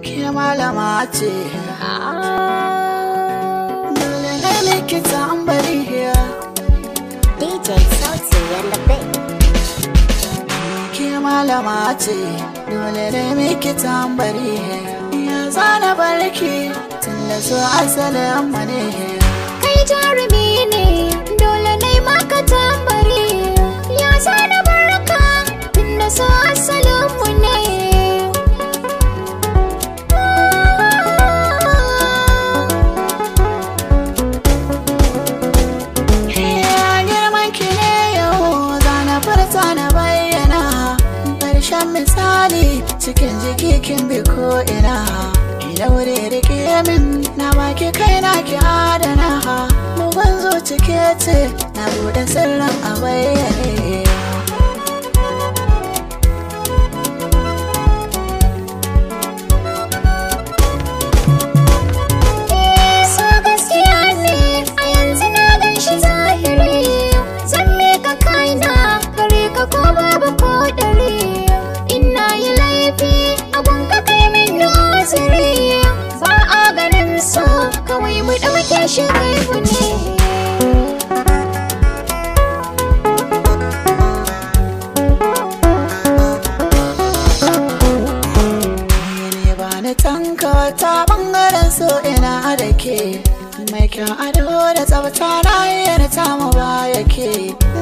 Ke malama ce, dole ne miki tambari here. DJ Sauti and the Big. Ke malama ce, dole ne miki tambari here. Ya zana barki tunda so asalin mu ne. Kai jarumi ne, dole ne maka tambari. Ya zana barka tunda so asalin mu ne. Misali cikin jiki kin bi ko ina ina wuri rike min na baki kaina ki adana mugun zo cike ce na bude sirrin a bayyane. So gaskiya ne a yanzu na gan shi zahiri zan mika kaina kare ka ko babu ko dare. Ba a ganin so kawai mu ɗauke shi gaibu ne. Ni ba ni tanka ta ɓangaren so ina da ke mai kyan ado da tsabta na yana ta mu ba yake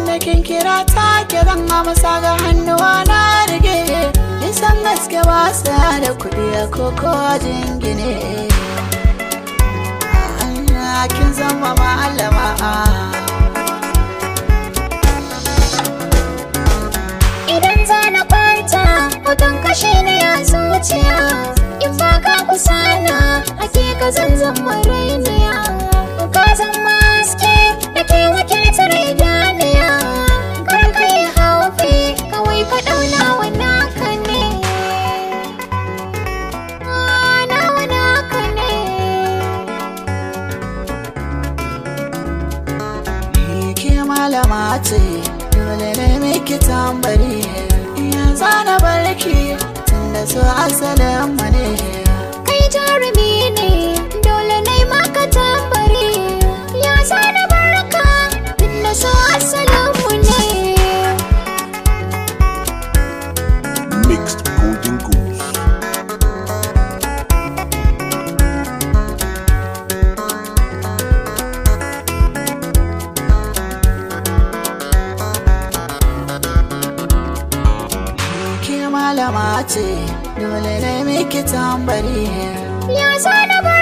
da kin kira ta ke zan amsa ga hannuwa na rige. Nisan gaske ba sa da kuɗi a koko jingine. Kin zama malama. Idan za na kwanta hoton kashe na ya zuciya. In ba ka kusa na hakika zan zama rainiya. Ka zama haske da ke wakiltar idaniya. Kar ka yi haufi kawai ka ɗauna wa naka ne. Malama ce, dole ne miki tambari. Ya zana barki tunda so asalin mu ne. Kai jarumi ne, dole ne maka tambari. Ya zana barka tunda so asalin mu ne. Mixed Golden Goose. Malama ce, dole ne miki tambari. Ya zana barka